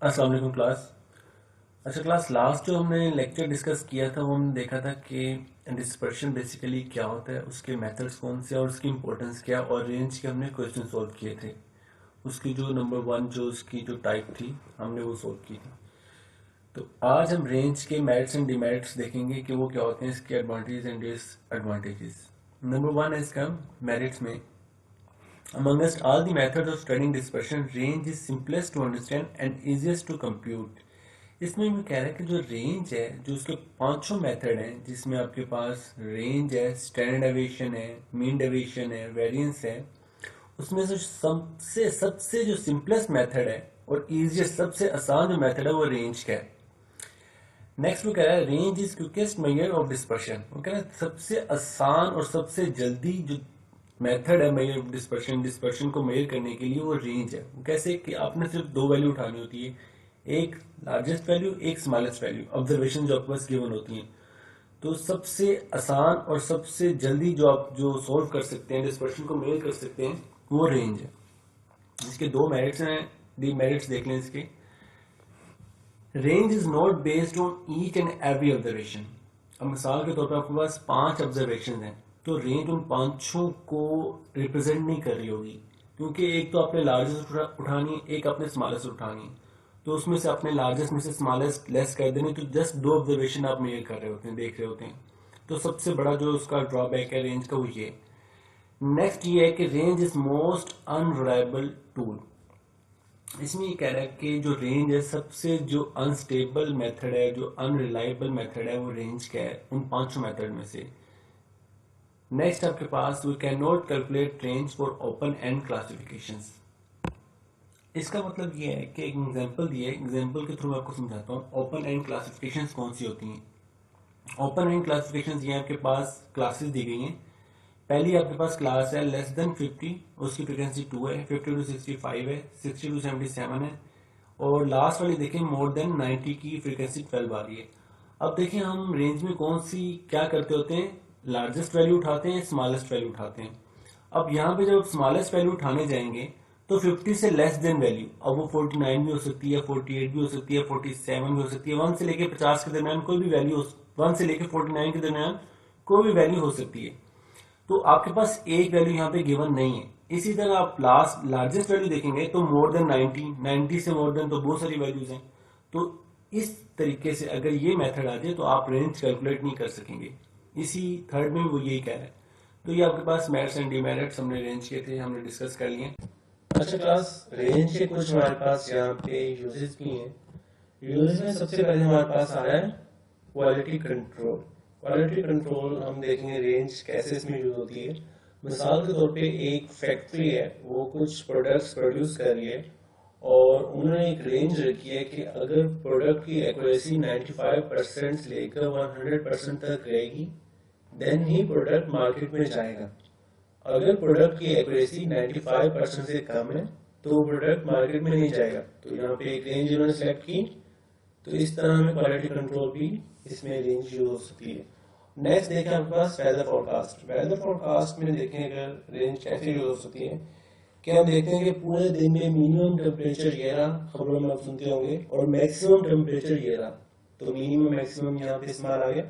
अस्सलाम वालेकुम क्लास। अच्छा क्लास, लास्ट जो हमने लेक्चर डिस्कस किया था वो हमने देखा था कि डिस्पर्शन बेसिकली क्या होता है, उसके मेथड्स कौन से और उसकी इंपॉर्टेंस क्या, और रेंज के हमने क्वेश्चन सॉल्व किए थे। उसकी जो नंबर वन जो उसकी जो टाइप थी हमने वो सॉल्व की थी। तो आज हम रेंज के मेरिट्स एंड डिमेरिट्स देखेंगे कि वो क्या होते हैं, इसके advantage and disadvantages. Number one है इसका मेरिट्स में, amongst all the methods of studying dispersion, range is simplest to understand and easiest to compute. इसमें मैं कह रहा है कि जो रेंज है, जो उसके पांचों मेथड हैं, जिसमें आपके पास रेंज है, स्टैंडर्ड डेविएशन है, मीन डेविएशन है, वेरिएंस है, उसमें से सबसे सबसे जो सिंपलेस्ट मेथड है और इजीएस्ट सबसे आसान जो मेथड है वो रेंज का है। नेक्स्ट वो कह रहा है range is quickest measure of dispersion. वो कह रहा है सबसे आसान और सबसे जल्दी जो मेथड है मेजर ऑफ डिस्पर्शन, डिस्पर्शन को मेजर करने के लिए वो रेंज है। वो कैसे कि आपने सिर्फ दो वैल्यू उठानी होती है, एक लार्जेस्ट वैल्यू, एक स्मॉलेस्ट वैल्यू, ऑब्जर्वेशन जो आपके पास गिवन होती है। तो सबसे आसान और सबसे जल्दी जो आप जो सोल्व कर सकते हैं, डिस्पर्शन को मेजर कर सकते हैं, वो रेंज है। इसके दो मेरिट्स हैं, दी मेरिट्स देख लें इसके। Range is not based on each and every observation. अब मिसाल के तौर पर आपके पास 5 ऑब्जर्वेशन हैं, तो रेंज उन पांचों को रिप्रेजेंट नहीं कर रही होगी, क्योंकि एक तो आपने लार्जेस्ट उठानी है, एक आपने स्मॉलेस्ट उठानी है। तो उसमें से अपने लार्जेस्ट में से स्मॉलेस्ट लेस कर देने, तो जस्ट दो ऑब्जर्वेशन आप मेजर कर रहे होते हैं, देख रहे होते हैं। तो सबसे बड़ा जो उसका ड्रॉबैक है रेंज का वो ये। नेक्स्ट ये है कि range is most unreliable tool. इसमें ये कह रहा है कि जो रेंज है, सबसे जो अनस्टेबल मेथड है, जो अनरिलायबल मेथड है, वो रेंज का है उन पांचों मेथड में से। नेक्स्ट आपके पास we can not calculate range for open end classifications. इसका मतलब ये है कि एक एग्जांपल दिए, एग्जांपल के थ्रू मैं आपको समझाता हूँ ओपन एंड क्लासिफिकेशंस कौन सी होती हैं। ओपन एंड क्लासिफिकेशंस ये आपके पास क्लासेस दी गई हैं। पहली आपके पास क्लास है लेस देन 50, उसकी फ्रीक्वेंसी 2 है, 50 टू 65 है, 60 टू 77 है, और लास्ट वाली देखें मोर देन 90 की फ्रीक्वेंसी 12 आ रही है। अब देखें हम रेंज में कौन सी क्या करते होते हैं, लार्जेस्ट वैल्यू उठाते हैं, स्मॉलेस्ट वैल्यू उठाते हैं। अब यहाँ पे जब स्मॉलेस्ट वैल्यू उठाने जाएंगे तो 50 से लेस देन वैल्यू, अब वो 49 भी हो सकती है, 48 भी हो सकती है, 47 भी हो सकती है, 1 से लेके 50 के दरमियान कोई भी वैल्यू, 1 से लेके 49 के दरमियान कोई भी वैल्यू हो सकती है। तो आपके पास एक वैल्यू यहाँ पे गिवन नहीं है। इसी तरह आप लार्जेस्ट वैल्यू देखेंगे तो मोर देन 90, 90 से मोर देन तो बहुत सारी वैल्यूज हैं। तो इस तरीके से अगर ये मेथड आ जाए तो आप रेंज कैलकुलेट नहीं कर सकेंगे। इसी थर्ड में वो यही कह रहा है। तो ये आपके पास मेरिट्स एंड डिमेरिट्स हमने रेंज के थे, हमने डिस्कस कर लिए। अच्छा क्लास, रेंज के कुछ हमारे पास यहाँ पे यूजेस भी हैं। यूजेस में सबसे पहले हमारे पास आ रहा है क्वालिटी कंट्रोल। क्वालिटी कंट्रोल हम देखेंगे रेंज कैसे इसमें यूज होती है। मिसाल के तौर पे एक फैक्ट्री है, वो कुछ प्रोडक्ट्स प्रोड्यूस कर रही है और उन्होंने एक रेंज रखी है कि अगर प्रोडक्ट की एक्यूरेसी 95% से लेकर 100% तक रहेगी देन ही प्रोडक्ट मार्केट में जाएगा। अगर प्रोडक्ट की एक्यूरेसी 95% से कम है तो प्रोडक्ट मार्केट में नहीं जाएगा। तो यहाँ पे एक रेंज उन्होंने सेलेक्ट की। तो इस तरह हमें क्वालिटी कंट्रोल भी इसमें रेंज यूज हो सकती है। नेक्स्ट देखें आपके पास वेदर फोरकास्ट। वेदर फोरकास्ट में देखें अगर रेंज कैसे यूज हो सकती है कि हम देखते हैं कि पूरे दिन में मिनिमम टेम्परेचर ये रहा, खबरों में आप सुनते होंगे, और मैक्सिमम टेम्परेचर ये रहा। तो मिनिमम मैक्सिमम यहाँ पे इस्तेमाल आ गया।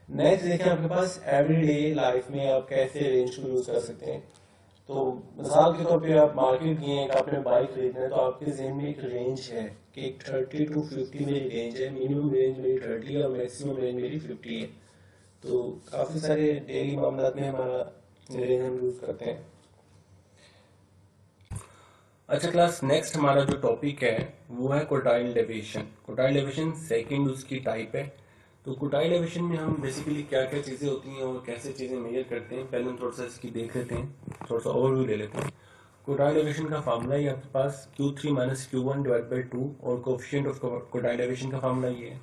नेक्स्ट देखें आपके पास एवरीडे लाइफ में आप कैसे रेंज को यूज कर सकते हैं। तो मिसाल के तौर पे आप मार्केट गए हैं, आपने बाइक खरीदना है, तो आपके जेहन में एक रेंज है कि 30 टू 50 मेरी रेंज है, मिनिमम रेंज मेरी 30 और मैक्सिमम रेंज मेरी 50 है। तो काफी सारे डेली मामला में हमारा रेंज हम यूज करते हैं। अच्छा क्लास, नेक्स्ट हमारा जो टॉपिक है वो है quartile deviation. Quartile deviation second उसकी टाइप है। तो क्वार्टाइल डेविएशन में हम बेसिकली क्या क्या चीज़ें होती हैं और कैसे चीज़ें मेजर करते हैं, पहले हम थोड़ा सा इसकी देख लेते हैं, थोड़ा सा ओवरव्यू ले लेते हैं। क्वार्टाइल डेविएशन का फार्मूला ये आपके पास Q3 minus Q1 divide by 2, और कोफिशिएंट ऑफ क्वार्टाइल डेविएशन का फार्मूला ये है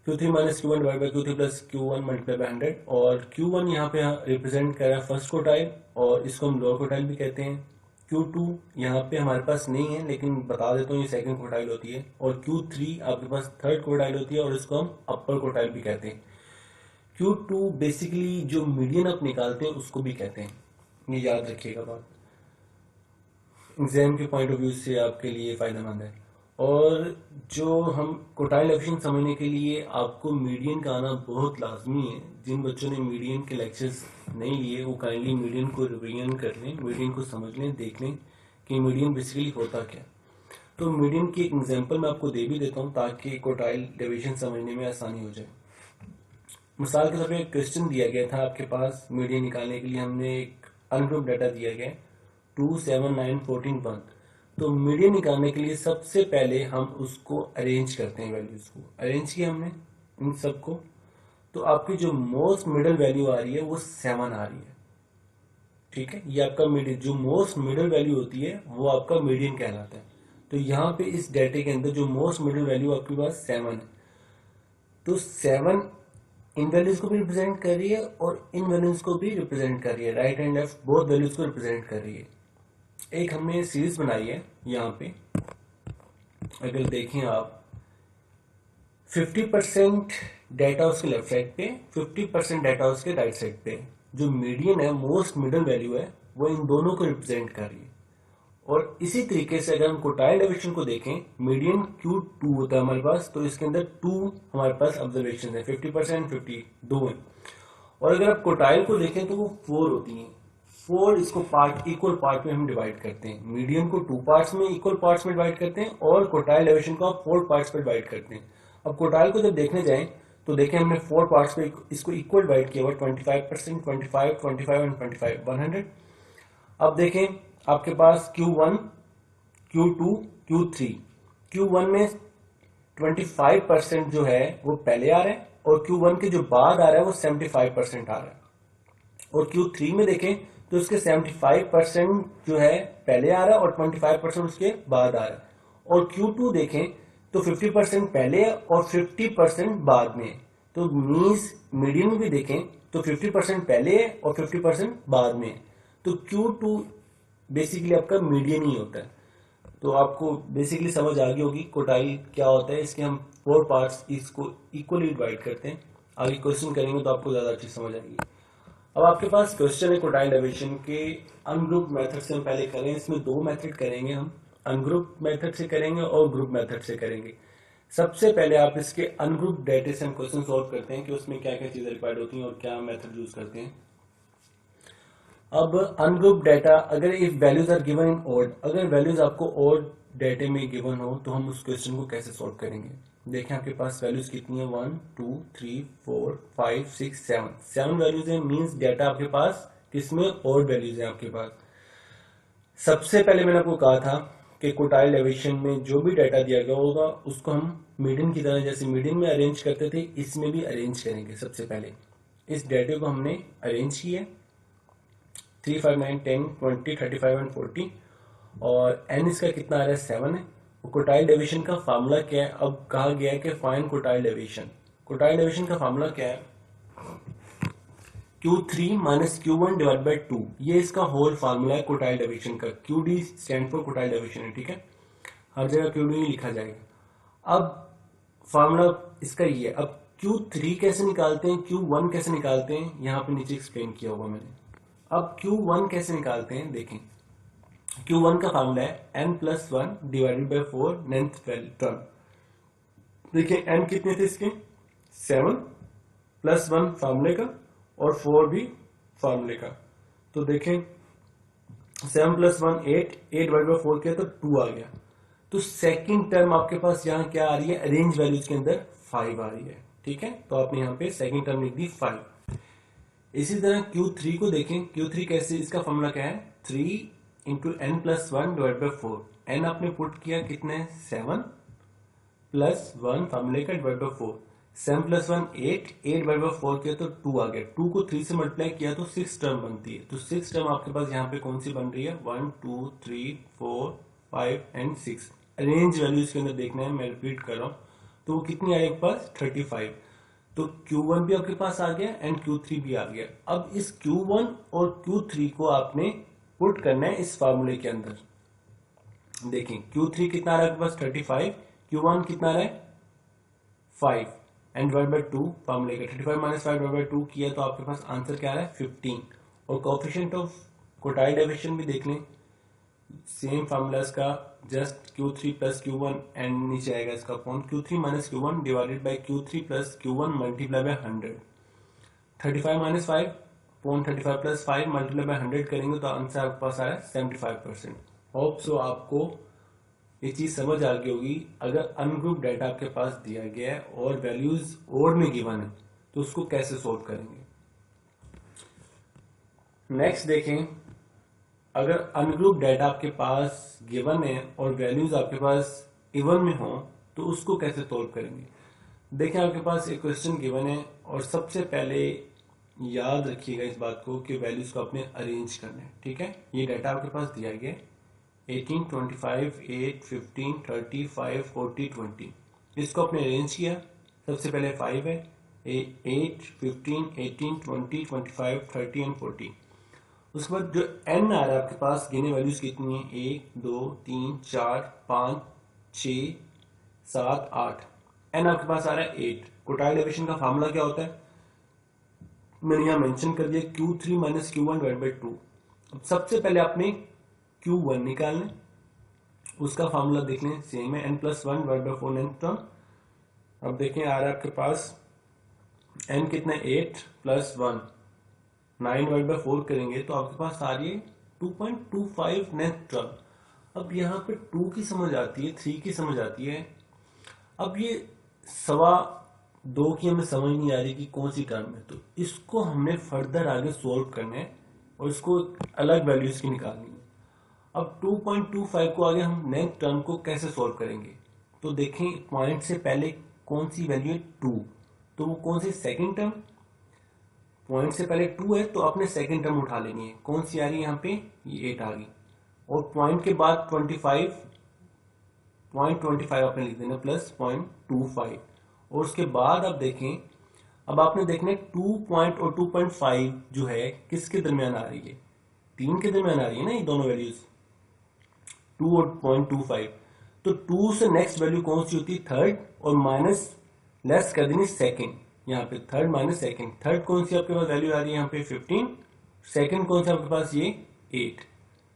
Q3 minus Q1 divide by Q3 plus Q1 multiply by 100। और Q1 यहाँ पे रिप्रेजेंट कर रहा है फर्स्ट क्वार्टाइल, और इसको हम लोअर क्वार्टाइल भी कहते हैं। Q2 यहाँ पे हमारे पास नहीं है, लेकिन बता देता हूँ ये सेकंड क्वार्टाइल होती है। और Q3 आपके पास थर्ड क्वार्टाइल होती है, और इसको हम अपर क्वार्टाइल भी कहते हैं। Q2 बेसिकली जो मीडियन आप निकालते हैं उसको भी कहते हैं, ये याद रखिएगा बात, एग्जाम के पॉइंट ऑफ व्यू से आपके लिए फायदेमंद है। और जो हम कोटाइल एफिशिएंट समझने के लिए आपको मीडियन का आना बहुत लाजमी है। जिन बच्चों ने मीडियन के लेक्चर्स नहीं लिए वो काइंडली मीडियन को रिवीजन कर लें, मीडियन को समझ लें, देख लें कि मीडियन बेसिकली होता क्या। तो मीडियन की एक एग्जांपल मैं आपको दे भी देता हूँ ताकि कोटाइल डेविएशन समझने में आसानी हो जाए। मिसाल के तौर पर एक क्वेश्चन दिया गया था आपके पास, मीडियन निकालने के लिए हमने एक अनग्रुप डाटा दिया गया 2, 7, 9, 14, 1। तो मीडियन निकालने के लिए सबसे पहले हम उसको अरेंज करते हैं, वैल्यूज को अरेंज किया हमने इन सबको। तो आपकी जो मोस्ट मिडल वैल्यू आ रही है वो 7 आ रही है, ठीक है। ये आपका मीडियन, जो मोस्ट मिडल वैल्यू होती है वो आपका मीडियन कहलाता है। तो यहाँ पे इस डेटे के अंदर जो मोस्ट मिडल वैल्यू आपके पास 7 है, तो 7 इन वैल्यूज को भी रिप्रेजेंट कर रही है और इन वैल्यूज को भी रिप्रेजेंट कर रही है, right and left both values को रिप्रेजेंट कर रही है। एक हमने सीरीज बनाई है यहाँ पे, अगर देखें आप 50% डाटा उसके लेफ्ट साइड पे, 50% डाटा उसके राइट साइड पे। जो मीडियन है, मोस्ट मिडल वैल्यू है, वो इन दोनों को रिप्रेजेंट कर रही है। और इसी तरीके से अगर हम कोटाइल डेविएशन को देखें, मीडियन Q2 होता है हमारे पास, तो इसके अंदर 2 हमारे पास ऑब्जर्वेशन है, 50% 50 दो है। और अगर आप कोटाइल को देखें तो वो 4 होती हैं। 4 इसको पार्ट, इक्वल पार्ट में हम डिवाइड करते हैं। मीडियन को 2 पार्ट्स में, इक्वल पार्ट्स में डिवाइड करते हैं और कोटाइल डेविएशन को आप 4 पार्ट्स में डिवाइड करते हैं। अब कोटाइल को जब देखने जाएं तो देखें हमने 4 पार्ट्स में इसको इक्वल डिवाइड किया हुआ, 25%, 25, 25 एंड 25, 100। अब देखें आपके पास Q1, Q2, Q3। Q1 में 25% जो है वो पहले आ रहा है और Q1 के जो बाद आ रहा है वो 75% आ रहा है। और Q3 में देखें तो उसके 75% जो है पहले आ रहा है और 25% उसके बाद आ रहा है। और Q2 देखें तो 50% पहले और 50% बाद में। तो मीन्स मीडियन में भी देखें तो 50% पहले है और 50% बाद में। तो Q2 बेसिकली आपका मीडियन ही होता है। तो आपको बेसिकली समझ आ गई होगी कोटाइल क्या होता है। इसके हम 4 पार्ट्स इसको इक्वली डिवाइड करते हैं। आगे क्वेश्चन करेंगे तो आपको ज्यादा अच्छी समझ आएगी। अब आपके पास क्वेश्चन है कोटाइल डेविएशन के अनग्रुप मेथड से हम पहले करें। इसमें 2 मेथड करेंगे हम, अनग्रुप मेथड से करेंगे और ग्रुप मेथड से करेंगे। सबसे पहले आप इसके अनग्रुप डेटा से हम क्वेश्चन सॉल्व करते हैं कि उसमें क्या क्या चीजें रिक्वायर्ड होती हैं और क्या मेथड यूज करते हैं। अब अनग्रुप डाटा, अगर if values are given in odd, अगर वैल्यूज आपको ऑड डाटे में गिवन हो तो हम उस क्वेश्चन को कैसे सॉल्व करेंगे। देखें आपके पास वैल्यूज कितनी है, 1, 2, 3, 4, 5, 6, 7 वैल्यूज है। मींस डाटा आपके पास किसमें, ऑड वैल्यूज है आपके पास। सबसे पहले मैंने आपको कहा था कि कोटाइल डेविएशन में जो भी डाटा दिया गया होगा उसको हम मीडियन की तरह, जैसे मीडियन में अरेंज करते थे, इसमें भी अरेंज करेंगे। सबसे पहले इस डाटे को हमने अरेंज किया 3, 5, 9, 10, 20, 35 एंड 40 और n इसका कितना आ रहा है, 7 है। कोटाइल डेविएशन का फार्मूला क्या है, अब कहा गया है कि find quartile deviation. Quartile deviation का फार्मूला क्या है, Q3 minus Q1 divide by 2। ये इसका होल फार्मूला है कोटाइल डेविएशन का। QD stand for quartile deviation है, ठीक है। हर जगह QD लिखा जाएगा। अब फार्मूला इसका ये है। अब Q3 कैसे निकालते हैं, Q1 कैसे निकालते हैं, यहाँ पे नीचे एक्सप्लेन किया हुआ मैंने। अब Q1 कैसे निकालते हैं, देखें Q1 का फार्मूला है n+1 divided by 4 nth term. देखिए n कितने थे इसके, 7 + 1 फार्मूले का और 4 भी फार्मूले का। तो देखें 7 + 1 8, 8 डिवाइड बाई 4 किया तो 2 आ गया। तो सेकंड टर्म आपके पास यहाँ क्या आ रही है, अरेंज वैल्यूज के अंदर 5 आ रही है, ठीक है। तो आपने यहाँ पे सेकंड टर्म लिख दी 5। इसी तरह Q3 को देखें, Q3 कैसे, इसका फॉर्मूला क्या है, 3 × n+1 डिवाइड बाई 4। n आपने पुट किया कितने, 7 + 1 फार्मूले का डिवाइड बाई 4। 7 + 1 8, 8 डिवाइड बाई 4 किया तो 2 आ गया। 2 को 3 से मल्टीप्लाई किया तो 6 टर्म बनती है। तो 6 टर्म आपके पास यहाँ पे कौन सी बन रही है, 1, 2, 3, 4, 5 एंड 6। अरेंज वैल्यूज के अंदर देखना है, मैं रिपीट कर रहा हूँ। तो वो कितनी आई आपके पास, 35। तो Q1 भी आपके पास आ गया एंड Q3 भी आ गया। अब इस Q1 और Q3 को आपने पुट करना है इस फार्मूले के अंदर। देखें Q3 कितना आ रहा है आपके पास, 35, Q1 कितना आ रहा है, 5 एंड डिवाइड बाई 2 फार्मूले का। 35 - 5 डिवाइड बाई 2 किया तो आपके पास आंसर क्या आ रहा है, 15। और कोएफिशिएंट ऑफ कोटाइल डेविएशन भी देख लें, सेम फार्मूला इसका, just Q3 plus Q1 and नीचे आएगा इसका upon Q3 minus Q1 divided by Q3 plus Q1 multiply by 100। 35 minus 5 upon 35 plus 5 multiply by 100 करेंगे तो आंसर आपके पास आया 75%। होप सो आपको ये चीज समझ आ गई होगी। अगर अनग्रुप डाटा आपके पास दिया गया है और वैल्यूज ओड में गिवन है तो उसको कैसे सोल्व करेंगे। नेक्स्ट देखें, अगर अनग्रुप डाटा आपके पास गिवन है और वैल्यूज आपके पास इवन में हो तो उसको कैसे सोल्व करेंगे। देखें, आपके पास एक क्वेश्चन गिवन है और सबसे पहले याद रखिएगा इस बात को कि वैल्यूज को आपने अरेंज करना है। ठीक है, ये डाटा आपके पास दिया गया है 18, 25, 8, 15, 30, 5, 40, 20। इसको आपने अरेंज किया। सबसे पहले 5 है, 8, 15, 18, 20, 25, 30 एंड 40। उसके बाद जो n आ रहा है आपके पास, गिने वैल्यूज कितनी है 1, 2, 3, 4, 5, 6, 7, 8। n आपके पास आ रहा है 8। कोटाइल डिवीजन का फार्मूला क्या होता है मैंने यहां मेंशन कर दिया, Q3 minus Q1 divide by 2। अब सबसे पहले आपने Q1 निकालना, उसका फार्मूला देख लें, सेम है n+1 divide by 4 nth term. अब देखें आ रहा है आपके पास n कितना है 8 प्लस 1, 9 डिवाइड बाई 4 करेंगे तो आपके पास आ रही है 2.25 नेथ टर्म। अब यहाँ पे 2 की समझ आती है, 3 की समझ आती है। अब ये 2.25 की हमें समझ नहीं आ रही कि कौन सी टर्म है, तो इसको हमने फर्दर आगे सोल्व करना है और इसको अलग वैल्यूज की निकालनी है। अब 2.25 को आगे हम नेक्स्ट टर्म को कैसे सोल्व करेंगे, तो देखें पॉइंट से पहले कौन सी वैल्यू है 2, तो वो कौन सी सेकंड टर्म, पॉइंट से पहले 2 है तो आपने सेकंड टर्म उठा लेनी है। कौन सी आ रही है यहाँ पे, ये 8 आ गई। और पॉइंट के बाद 25, पॉइंट 25 आपने लिख देना प्लस 0.25। और उसके बाद आप देखें, अब आपने देखना 2 पॉइंट और 2.5 जो है किसके दरमियान आ रही है, 3 के दरमियान आ रही है ना ये दोनों वैल्यूज, 2 और 0.25। तो 2 से नेक्स्ट वैल्यू कौन सी होती है, थर्ड, और माइनस लेस कर देनी सेकंड। यहाँ पे थर्ड माइनस सेकंड, थर्ड कौन सी आपके पास वैल्यू आ रही है यहाँ पे 15, सेकंड कौन सा आपके पास ये 8।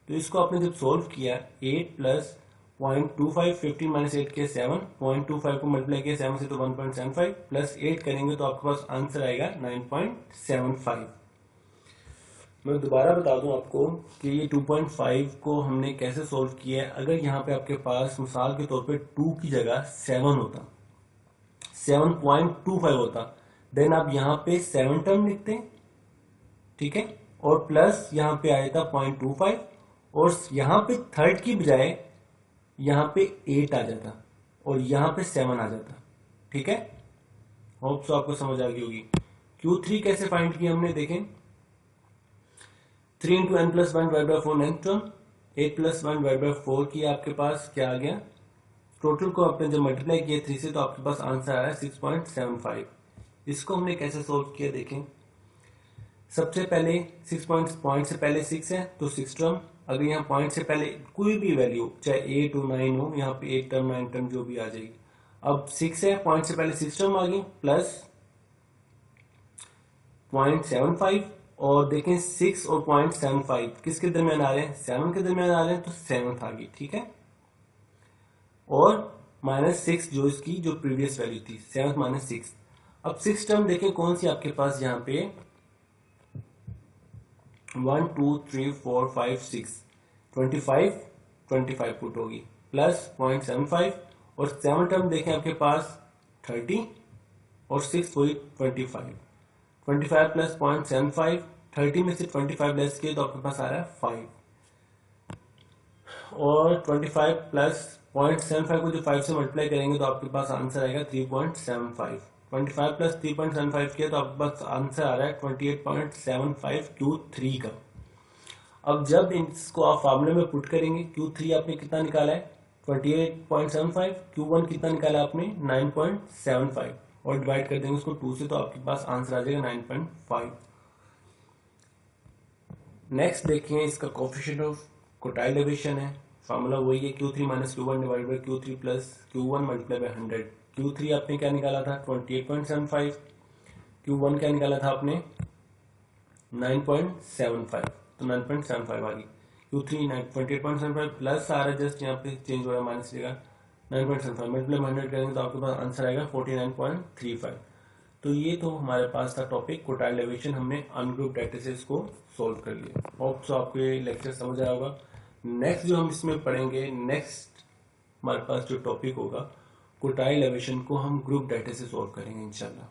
तो इसको आपने जब सोल्व किया 8 प्लस 0.25, 15 माइनस 8 के 7, 0.25 को मल्टीप्लाई किया 7 से तो 1.75 प्लस 8 करेंगे तो आपके पास आंसर आएगा 9.75। मैं दोबारा बता दूं आपको कि ये 2.5 को हमने कैसे सोल्व किया है। अगर यहाँ पे आपके पास मिसाल के तौर पे 2 की जगह 7 होता, 7.25 होता, देन आप यहाँ पे 7 टर्म लिखते, ठीक है, और प्लस यहाँ पे आया था 0.25, और यहाँ पे थर्ड की बजाय यहाँ पे 8 आ जाता और यहाँ पे 7 आ जाता। ठीक है, होप सो आपको समझ आ गई होगी। Q3 कैसे फाइंड किया हमने, देखें 3 into n plus 1 divide by 4 nth term, 8 plus 1 divide by 4 की आपके पास क्या आ गया, टोटल को आपने जब मल्टीप्लाई किया 3 से तो आपके पास आंसर आया 6.75। इसको हमने कैसे सोल्व किया, देखें सबसे पहले 6 पॉइंट से पहले 6 है तो 6 टर्म, अगर यहाँ पॉइंट से पहले कोई भी वैल्यू चाहे 8 हो 9 हो, यहाँ पे 8 टर्म 9 टर्म जो भी आ जाएगी। अब 6 है, पॉइंट से पहले 6 टर्म आ गई प्लस 0.75, और देखें 6 और 0.75 किसके दरमियान आ रहे हैं, 7 के दरमियान आ रहे हैं, तो 7 आ गई। ठीक है, और माइनस 6 जो इसकी जो प्रीवियस वैल्यू थी 7 माइनस 6। अब 6 टर्म देखें कौन सी आपके पास यहाँ पे 1 2 3 4 5 6, 25 पुट होगी प्लस 0.75, और 7 टर्म देखें आपके पास 30 और 6 हुई 25 प्लस 0.75, 30 में से 25 लेस किए तो आपके पास आ रहा है 5, और 25 प्लस 0.75 को जो 5 से मल्टीप्लाई करेंगे तो आपके पास आंसर आएगा 3.75। 25 प्लस 3.75 किया तो आपके पास आंसर आ रहा है 28.75 Q3 का। अब जब इसको आप फार्मूले में पुट करेंगे, Q3 आपने कितना निकाला है 28.75, Q1 कितना निकाला आपने 9.75, और डिवाइड कर देंगे उसको 2 से तो आपके पास आंसर आ जाएगा 9.5। नेक्स्ट देखिए इसका कोफिशिएंट ऑफ कोटाइल डिवीजन है, फार्मूला वही है Q3 minus Q1 divide by Q3 plus Q1 multiply by 100। Q3 आपने क्या निकाला था 28.75, Q1 क्या निकाला था आपने 9.75, तो 9.75 आ गई। Q3 28.75 प्लस आ रहा है, जस्ट यहाँ पे चेंज हो रहा है, माइनस देगा 9.75, मल्टीप्लाई 100 करेंगे तो आपके पास आंसर आएगा 49.35। तो ये तो हमारे पास था टॉपिक कोटाइल डेविएशन, हमने अनग्रुप डाटा को सॉल्व कर लिया। होप सो आपको ये लेक्चर समझ आया होगा। नेक्स्ट जो हम इसमें पढ़ेंगे, नेक्स्ट हमारे पास जो टॉपिक होगा कोटाइल डेविएशन को हम ग्रुप डाटा से सॉल्व करेंगे इंशाल्लाह।